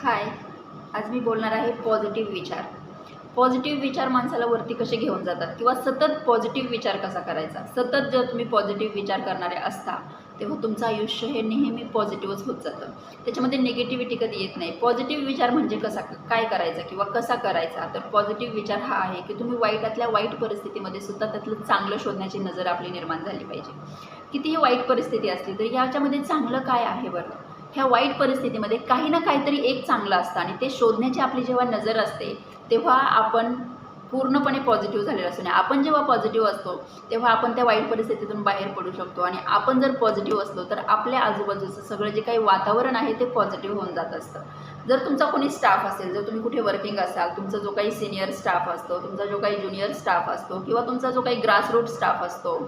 हाय, आज मी बोलणार आहे पॉझिटिव्ह विचार. पॉझिटिव्ह विचार माणसाला वरती कसे घेऊन जातात किंवा सतत पॉझिटिव्ह विचार कसा करायचा. सतत जर तुम्ही पॉझिटिव्ह विचार करणारे असता तेव्हा तुमचं आयुष्य हे नेहमी पॉझिटिव्हच होत जातं. त्याच्यामध्ये निगेटिव्हिटी कधी येत नाही. पॉझिटिव्ह विचार म्हणजे काय करायचा किंवा कसा करायचा, तर पॉझिटिव्ह विचार हा आहे की तुम्ही वाईटातल्या वाईट परिस्थितीमध्ये सुद्धा त्यातलं चांगलं शोधण्याची नजर आपली निर्माण झाली पाहिजे. कितीही वाईट परिस्थिती असली तरी याच्यामध्ये चांगलं काय आहे बरं. ह्या वाईट परिस्थितीमध्ये काही ना काहीतरी एक चांगलं असतं आणि ते शोधण्याची आपली जेव्हा नजर असते तेव्हा आपण पूर्णपणे पॉझिटिव्ह झालेलं असतो. आणि आपण जेव्हा पॉझिटिव्ह असतो तेव्हा आपण त्या वाईट परिस्थितीतून बाहेर पडू शकतो. आणि आपण जर पॉझिटिव्ह असलो तर आपल्या आजूबाजूचं सगळं जे काही वातावरण आहे ते पॉझिटिव्ह होऊन जात असतं. जर तुमचा कोणी स्टाफ असेल, जर तुम्ही कुठे वर्किंग असाल, तुमचा जो काही सिनियर स्टाफ असतो, तुमचा जो काही ज्युनियर स्टाफ असतो किंवा तुमचा जो काही ग्रासरूट स्टाफ असतो,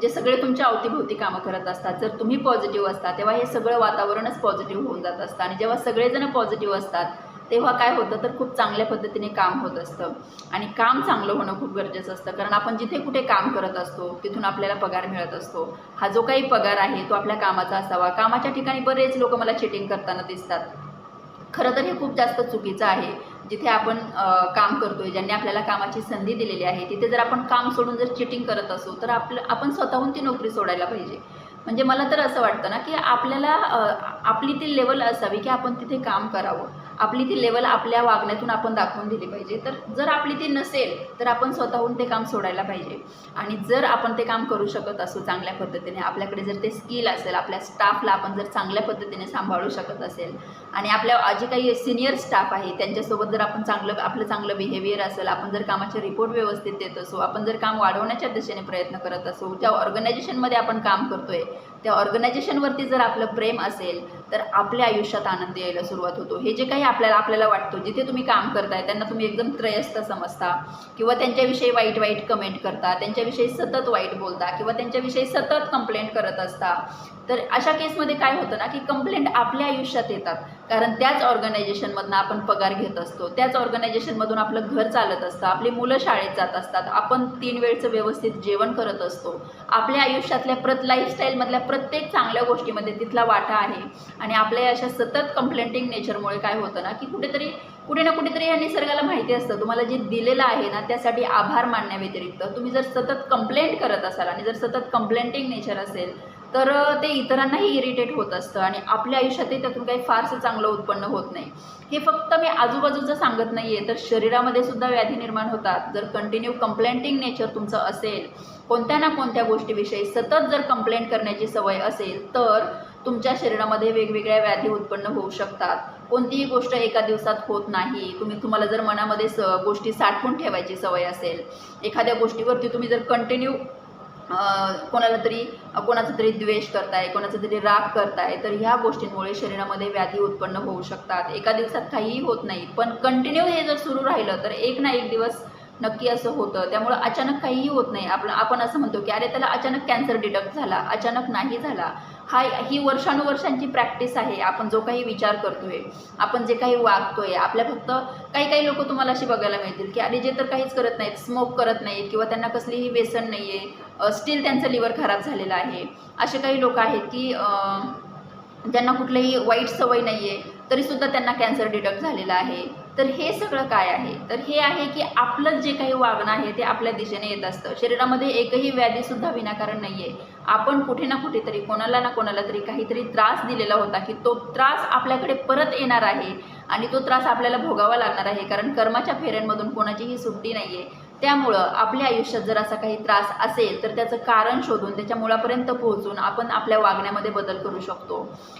जे सगळे तुमच्या अवतीभोवती कामं करत असतात, जर तुम्ही पॉझिटिव्ह असता तेव्हा हे सगळं वातावरणच पॉझिटिव्ह होऊन जात असतं. आणि जेव्हा सगळेजण पॉझिटिव्ह असतात तेव्हा काय होतं तर खूप चांगल्या पद्धतीने काम होत असतं. आणि काम चांगलं होणं खूप गरजेचं असतं, कारण आपण जिथे कुठे काम करत असतो तिथून आपल्याला पगार मिळत असतो. हा जो काही पगार आहे तो आपल्या कामाचा असावा. कामाच्या ठिकाणी बरेच लोक मला चिटिंग करताना दिसतात. खरं तर हे खूप जास्त चुकीचं आहे. जिथे आपण काम करतोय, ज्यांनी आपल्याला कामाची संधी दिलेली आहे, तिथे जर आपण काम सोडून जर चिटिंग करत असू तर आपण स्वतःहून ती नोकरी सोडायला पाहिजे. म्हणजे मला तर असं वाटतं ना की आपल्याला आपली ती लेवल असावी की आपण तिथे काम करावं. आपली ती लेवल आपल्या वागण्यातून आपण दाखवून दिली पाहिजे. तर जर आपली ती नसेल तर आपण स्वतःहून ते काम सोडायला पाहिजे. आणि जर आपण ते काम करू शकत असू चांगल्या पद्धतीने, आपल्याकडे जर ते स्किल असेल, आपल्या स्टाफला आपण जर चांगल्या पद्धतीने सांभाळू शकत असेल आणि आपल्या जे काही सिनियर स्टाफ आहे त्यांच्यासोबत जर आपण आपलं चांगलं बिहेवियर असेल, आपण जर कामाचे रिपोर्ट व्यवस्थित देत असू, आपण जर काम वाढवण्याच्या दिशेने प्रयत्न करत असू, ज्या ऑर्गनायझेशनमध्ये आपण काम करतोय त्या ऑर्गनायझेशनवरती जर आपलं प्रेम असेल तर आपल्या आयुष्यात आनंद यायला सुरुवात होतो. हे जे काही आपल्याला वाटतं, जिथे तुम्ही काम करताय त्यांना तुम्ही एकदम त्रयस्थ समजता किंवा त्यांच्याविषयी वाईट कमेंट करता, त्यांच्याविषयी सतत वाईट बोलता किंवा त्यांच्याविषयी सतत कंप्लेंट करत असता, तर अशा केसमध्ये काय होतं ना की कंप्लेंट आपल्या आयुष्यात येतात. कारण त्याच ऑर्गनायझेशनमधनं आपण पगार घेत असतो, त्याच ऑर्गनायझेशनमधून आपलं घर चालत असतं, आपली मुलं शाळेत जात असतात, आपण 3 वेळचं व्यवस्थित जेवण करत असतो. आपल्या आयुष्यातल्या लाईफस्टाईलमधल्या प्रत्येक चांगल्या गोष्टीमध्ये तिथला वाटा आहे. आणि आपल्या अशा सतत कंप्लेंटिंग नेचरमुळे काय होतं ना की कुठे ना कुठेतरी या निसर्गाला माहिती असतं तुम्हाला जे दिलेलं आहे ना त्यासाठी आभार मानण्याव्यतिरिक्त तुम्ही जर सतत कंप्लेंट करत असाल आणि जर सतत कंप्लेंटिंग नेचर असेल तर ते इतरांनाही इरिटेट होत असतं आणि आपल्या आयुष्यातही त्यातून काही फारसं चांगलं उत्पन्न होत नाही. हे फक्त मी आजूबाजूचं सांगत नाही आहे, तर शरीरामध्ये सुद्धा व्याधी निर्माण होतात. जर कंटिन्यू कंप्लेंटिंग नेचर तुमचं असेल, कोणत्या ना कोणत्या गोष्टीविषयी सतत जर कंप्लेंट करण्याची सवय असेल तर तुमच्या शरीरामध्ये वेगवेगळ्या व्याधी उत्पन्न होऊ शकतात. कोणतीही गोष्ट एका दिवसात होत नाही. तुम्हाला जर मनामध्ये गोष्टी साठवून ठेवायची सवय असेल, एखाद्या गोष्टीवरती तुम्ही जर कंटिन्यू कोणाचा तरी द्वेष करताय, कोणाचा तरी राग करताय, तर ह्या गोष्टींमुळे शरीरामध्ये व्याधी उत्पन्न होऊ शकतात. एका दिवसात काहीही होत नाही, पण कंटिन्यू हे जर सुरू राहिलं तर एक ना एक दिवस नक्की असं होतं. त्यामुळं अचानक काहीही होत नाही. आपण असं म्हणतो की अरे त्याला अचानक कॅन्सर डिटेक्ट झाला, अचानक नाही झाला. ही वर्षानुवर्षांची प्रॅक्टिस आहे. आपण जो काही विचार करतोय, आपण जे काही वागतोय, आपल्या फक्त काही लोक तुम्हाला अशी बघायला मिळतील की अरे जे तर काहीच करत नाहीत, स्मोक करत नाहीत किंवा त्यांना कसलीही व्यसन नाही आहे, स्टील त्यांचं लिव्हर खराब झालेलं आहे. असे काही लोक आहेत की ज्यांना कुठलीही वाईट सवय नाही आहे तरीसुद्धा त्यांना कॅन्सर डिटेक्ट झालेला आहे. तर हे सगळं काय आहे, तर हे आहे की आपलं जे काही वागणं आहे ते आपल्या दिशेने येत असतं. शरीरामध्ये एकही व्याधीसुद्धा विनाकारण नाही आहे. आपण कुठे ना कुठेतरी कोणाला ना कोणाला तरी काहीतरी त्रास दिलेला होता की तो त्रास आपल्याकडे परत येणार आहे आणि तो त्रास आपल्याला भोगावा लागणार आहे. कारण कर्माच्या फेऱ्यांमधून कोणाचीही सुट्टी नाही आहे. त्यामुळं आपल्या आयुष्यात जर असा काही त्रास असेल तर त्याचं कारण शोधून त्याच्या मुळापर्यंत पोहोचून आपण आपल्या वागण्यामध्ये बदल करू शकतो.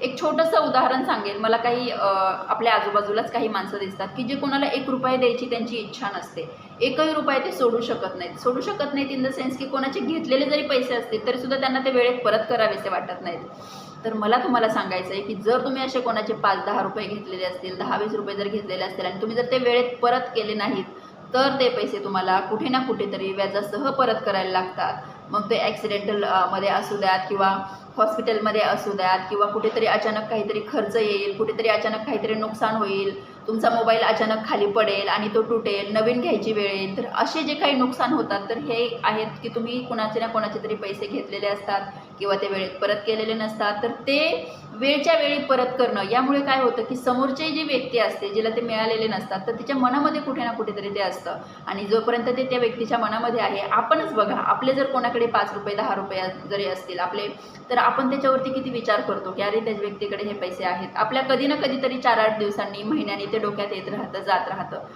एक छोटंसं उदाहरण सांगेल. मला काही आपल्या आजूबाजूलाच काही माणसं दिसतात की जे कोणाला 1 रुपया द्यायची त्यांची इच्छा नसते. एकही रुपया ते सोडू शकत नाहीत इन द सेन्स की कोणाचे घेतलेले जरी पैसे असतील तरीसुद्धा त्यांना ते वेळेत परत करावेसे वाटत नाहीत. तर मला तुम्हाला सांगायचं आहे की जर तुम्ही असे कोणाचे 5-10 रुपये घेतलेले असतील, 10-20 रुपये जर घेतलेले असतील आणि तुम्ही जर ते वेळेत परत केले नाहीत तर ते पैसे तुम्हाला कुठे ना कुठेतरी व्याजासह परत करायला लागतात. मग ते ॲक्सिडेंटल मध्ये असू द्यात किंवा हॉस्पिटलमध्ये असू द्यात किंवा कुठेतरी अचानक काहीतरी खर्च येईल, कुठेतरी अचानक काहीतरी नुकसान होईल, तुमचा मोबाईल अचानक खाली पडेल आणि तो तुटेल, नवीन घ्यायची वेळ येईल, तर असे जे काही नुकसान होतात तर हे आहेत की तुम्ही कुणाचे ना कोणाचे तरी पैसे घेतलेले असतात किंवा ते वेळेत परत केलेले नसतात, तर ते वेळच्या वेळी परत करणं यामुळे काय होतं की समोरची जी व्यक्ती असते जिला ते मिळालेले नसतात तर तिच्या मनामध्ये कुठे ना कुठेतरी ते असतं आणि जोपर्यंत ते त्या व्यक्तीच्या मनामध्ये आहे, आपणच बघा आपले जर कोणाकडे 5 रुपये 10 रुपये जरी असतील आपले, तर आपण त्याच्यावरती किती विचार करतो की अरे त्या व्यक्तीकडे हे पैसे आहेत. आपल्या कधी ना कधीतरी 4-8 दिवसांनी महिन्यानी ते डोक्यात येत राहतं, जात राहतं.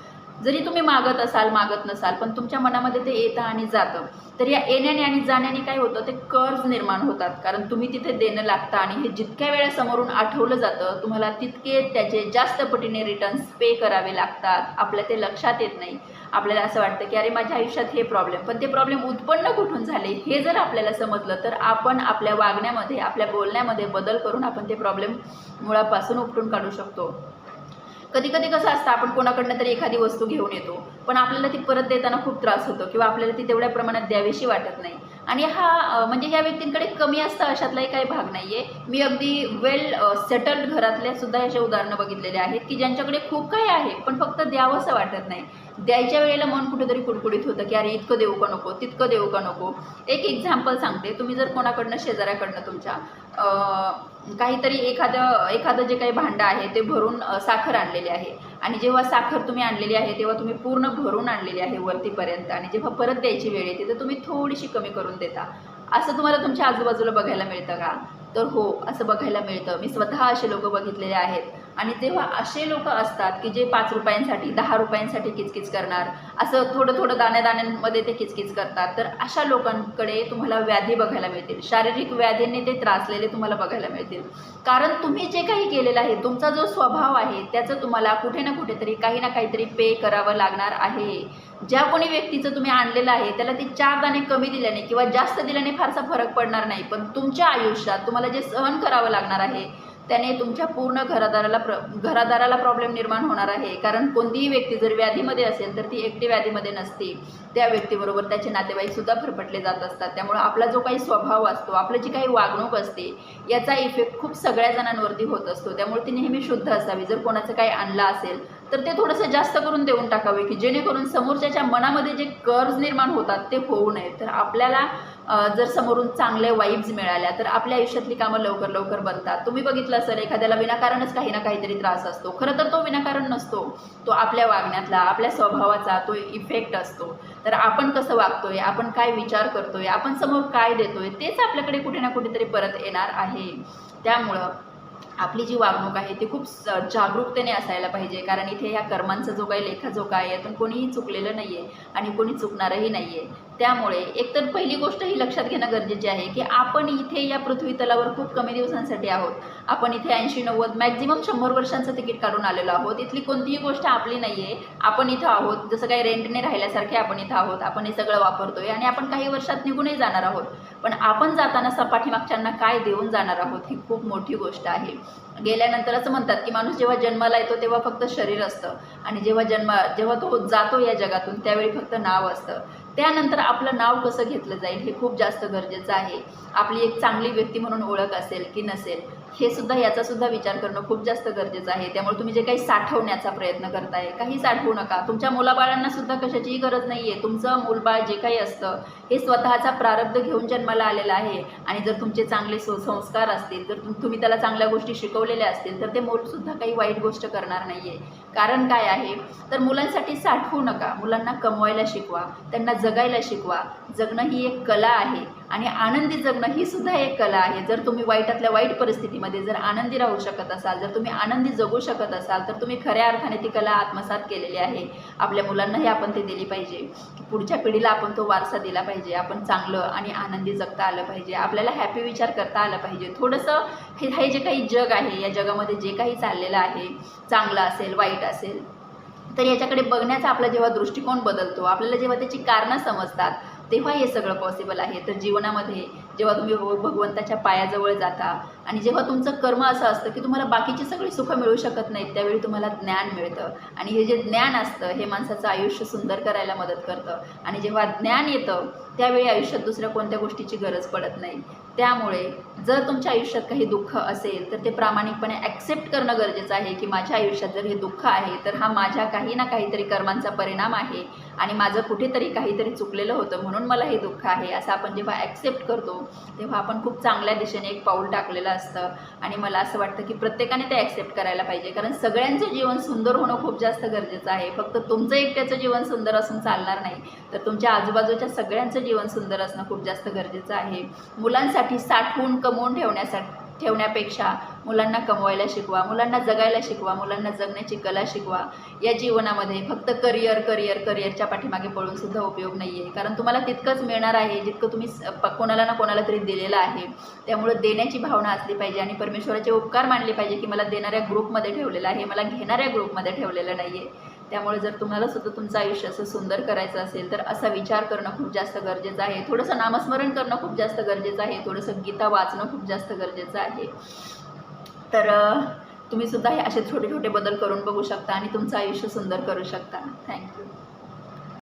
जरी तुम्ही मागत असाल मागत नसाल पण तुमच्या मनामध्ये ते येतं आणि जातं. तर या येण्याने आणि जाण्याने काय होतं, ते कर्ज निर्माण होतात, कारण तुम्ही तिथे देणं लागतं आणि हे जितक्या वेळा समोरून आठवलं जातं तुम्हाला तितके त्याचे जास्त पटीने रिटर्न्स पे करावे लागतात. आपल्या ते लक्षात येत नाही. आपल्याला असं वाटतं की अरे माझ्या आयुष्यात हे प्रॉब्लेम, पण ते प्रॉब्लेम उत्पन्न कुठून झाले हे जर आपल्याला समजलं तर आपण आपल्या वागण्यामध्ये आपल्या बोलण्यामध्ये बदल करून आपण ते प्रॉब्लेम मुळापासून उपटून काढू शकतो. कधी कधी कसं असतं, आपण कोणाकडनं तरी एखादी वस्तू घेऊन येतो पण आपल्याला ती परत देताना खूप त्रास होतो किंवा आपल्याला ती तेवढ्या प्रमाणात द्यावीशी वाटत नाही आणि म्हणजे ह्या व्यक्तींकडे कमी असतं अशातलाही काही भाग नाही आहे. मी अगदी वेल सेटल्ड घरातल्या सुद्धा असे उदाहरणं बघितलेले आहेत की ज्यांच्याकडे खूप काही आहे पण फक्त द्यावंसं वाटत नाही. द्यायच्या वेळेला मन कुठेतरी कुडकुडीत होतं की अरे इतकं देऊ का नको, तितकं देऊ का नको. एक एक्झाम्पल सांगते. तुम्ही जर कोणाकडनं शेजाऱ्याकडनं तुमच्या काहीतरी एखादं जे काही भांडं आहे ते भरून साखर आणलेली आहे आणि जेव्हा साखर तुम्ही आणलेली आहे तेव्हा तुम्ही पूर्ण भरून आणलेली आहे वरतीपर्यंत आणि जेव्हा परत द्यायची वेळ येते तर तुम्ही थोडीशी कमी करून देता. असं तुम्हाला तुमच्या आजूबाजूला बघायला मिळतं का? तर हो, असं बघायला मिळतं. मी स्वतः असे लोक बघितलेले आहेत आणि जेव्हा असे लोक असतात की जे 5 रुपयांसाठी 10 रुपयांसाठी किचकिच करणार, असं थोडं थोडं दाण्यांमध्ये ते किचकिच करतात, तर अशा लोकांकडे तुम्हाला व्याधी बघायला मिळतील. शारीरिक व्याधींनी ते त्रासलेले तुम्हाला बघायला मिळतील. कारण तुम्ही जे काही केलेलं आहे, तुमचा जो स्वभाव आहे त्याचं तुम्हाला कुठे ना कुठेतरी काही ना काहीतरी पे करावं लागणार आहे. ज्या कोणी व्यक्तीचं तुम्ही आणलेलं आहे त्याला ती 4 दाणे कमी दिल्याने किंवा जास्त दिल्याने फारसा फरक पडणार नाही, पण तुमच्या आयुष्यात तुम्हाला जे सहन करावं लागणार आहे त्याने तुमच्या पूर्ण घरादाराला प्रॉब्लेम निर्माण होणार आहे. कारण कोणतीही व्यक्ती जर व्याधीमध्ये असेल तर ती एकटी व्याधीमध्ये नसते, त्या व्यक्तीबरोबर त्याचे नातेवाईकसुद्धा फरफटले जात असतात. त्यामुळे आपला जो काही स्वभाव असतो, आपली जी काही वागणूक असते याचा इफेक्ट खूप सगळ्या जणांवरती होत असतो. त्यामुळे ती नेहमी शुद्ध असावी. जर कोणाचं काही आणलं असेल तर ते थोडंसं जास्त करून देऊन टाकावे की जेणेकरून समोरच्याच्या मनामध्ये जे कर्ज निर्माण होतात ते होऊ नये. तर आपल्याला जर समोरून चांगले वाईब्स मिळाल्या तर आपल्या आयुष्यातली कामं लवकर लवकर बनतात. तुम्ही बघितलं असेल एखाद्याला विनाकारणच काही ना काहीतरी त्रास असतो, खरं तर तो विनाकारण नसतो, तो आपल्या वागण्यातला आपल्या स्वभावाचा तो इफेक्ट असतो. तर आपण कसं वागतोय, आपण काय विचार करतोय, आपण समोर काय देतोय तेच आपल्याकडे कुठे ना कुठेतरी परत येणार आहे. त्यामुळं आपली जी वागणूक आहे ती खूप जागरूकतेने असायला पाहिजे. कारण इथे ह्या कर्मांचा जो काही लेखाजोखा आहे यातून कोणीही चुकलेलं नाही आहे आणि कोणी चुकणारही नाही आहे. त्यामुळे एकतर पहिली गोष्ट ही लक्षात घेणं गरजेचे आहे की आपण इथे या पृथ्वी तलावर खूप कमी दिवसांसाठी आहोत. आपण इथे 80-90 मॅक्झिमम 100 वर्षांचं तिकीट काढून आलेलो आहोत. इथली कोणतीही गोष्ट आपली नाही आहे. आपण इथं आहोत, जसं काही रेंटने राहिल्यासारखे आपण इथं आहोत. आपण हे सगळं वापरतोय आणि आपण काही वर्षात निघूनही जाणार आहोत. पण आपण जाताना पाठीमागच्यांना काय देऊन जाणार आहोत ही खूप मोठी गोष्ट आहे. गेल्यानंतर असं म्हणतात की माणूस जेव्हा जन्माला येतो तेव्हा फक्त शरीर असतं आणि जेव्हा तो जातो या जगातून त्यावेळी फक्त नाव असतं. त्यानंतर आपलं नाव कसं घेतलं जाईल हे खूप जास्त गरजेचं आहे. आपली एक चांगली व्यक्ती म्हणून ओळख असेल की नसेल हे सुद्धा याचासुद्धा विचार करणं खूप जास्त गरजेचं आहे. त्यामुळे तुम्ही जे काही साठवण्याचा प्रयत्न करताय काही साठवू नका. तुमच्या मुलाबाळांना सुद्धा कशाचीही गरज नाही आहे. तुमचं मूलबाळ जे काही असतं हे स्वतःचा प्रारब्ध घेऊन जन्माला आलेलं आहे आणि जर तुमचे चांगले संस्कार असतील, जर तुम्ही त्याला चांगल्या गोष्टी शिकवलेल्या असतील तर ते मूलसुद्धा काही वाईट गोष्ट करणार नाही आहे. कारण काय आहे तर मुलांसाठी साठवू नका. मुलांना कमवायला शिकवा, त्यांना जगायला शिकवा. जगणं ही एक कला आहे आणि आनंदी जगणं ही सुद्धा एक कला आहे. जर तुम्ही वाईटातल्या वाईट परिस्थितीमध्ये जर आनंदी राहू शकत असाल, जर तुम्ही आनंदी जगू शकत असाल तर तुम्ही खऱ्या अर्थाने ती कला आत्मसात केलेली आहे. आपल्या मुलांनाही आपण ते दिली पाहिजे. पुढच्या पिढीला आपण तो वारसा दिला पाहिजे. आपण चांगलं आणि आनंदी जगता आलं पाहिजे. आपल्याला हॅपी विचार करता आलं पाहिजे. थोडंसं हे जे काही जग आहे या जगामध्ये जे काही चाललेलं आहे, चांगलं असेल वाईट असेल, तर याच्याकडे बघण्याचा आपला जेव्हा दृष्टिकोन बदलतो, आपल्याला जेव्हा त्याची कारणं समजतात तेव्हा हे सगळं पॉसिबल आहे. तर जीवनामध्ये जेव्हा तुम्ही भगवंताच्या पायाजवळ जाता आणि जेव्हा तुमचं कर्म असं असतं की तुम्हाला बाकीची सगळी सुखं मिळू शकत नाहीत, त्यावेळी तुम्हाला ज्ञान मिळतं आणि हे जे ज्ञान असतं हे माणसाचं आयुष्य सुंदर करायला मदत करतं आणि जेव्हा ज्ञान येतं त्यावेळी आयुष्यात दुसऱ्या कोणत्या गोष्टीची गरज पडत नाही. त्यामुळे जर तुमच्या आयुष्यात काही दुःख असेल तर ते प्रामाणिकपणे ॲक्सेप्ट करणं गरजेचं आहे की माझ्या आयुष्यात जर हे दुःख आहे तर हा माझ्या काही ना काहीतरी कर्मांचा परिणाम आहे आणि माझं कुठेतरी काहीतरी चुकलेलं होतं म्हणून मला हे दुःख आहे, असं आपण जेव्हा ॲक्सेप्ट करतो तेव्हा आपण खूप चांगल्या दिशेने एक पाऊल टाकलेलं असतं. आणि मला असं वाटतं की प्रत्येकाने ते ॲक्सेप्ट करायला पाहिजे, कारण सगळ्यांचं जीवन सुंदर होणं खूप जास्त गरजेचं आहे. फक्त तुमचं एकट्याचं जीवन सुंदर असून चालणार नाही, तर तुमच्या आजूबाजूच्या सगळ्यांचं जीवन सुंदर असणं खूप जास्त गरजेचं आहे. मुलांसाठी साठवून कमवून ठेवण्यापेक्षा मुलांना कमवायला शिकवा, मुलांना जगायला शिकवा, मुलांना जगण्याची कला शिकवा. या जीवनामध्ये फक्त करिअरच्या पाठीमागे पळून सुद्धा उपयोग नाही आहे, कारण तुम्हाला तितकंच मिळणार आहे जितकं तुम्ही कोणाला ना कोणाला तरी दिलेलं आहे. त्यामुळे देण्याची भावना असली पाहिजे आणि परमेश्वराचे उपकार मानले पाहिजे की मला देणाऱ्या ग्रुपमध्ये ठेवलेलं आहे, मला घेणाऱ्या ग्रुपमध्ये ठेवलेलं नाही आहे. त्यामुळे जर तुम्हाला सुद्धा तुमचं आयुष्य असं सुंदर करायचं असेल तर असा विचार करणं खूप जास्त गरजेचं आहे. थोडंसं नामस्मरण करणं खूप जास्त गरजेचं आहे, थोडंसं गीता वाचणं खूप जास्त गरजेचं आहे. तर तुम्ही सुद्धा हे असे छोटे छोटे बदल करून बघू शकता आणि तुमचं आयुष्य सुंदर करू शकता. थँक्यू.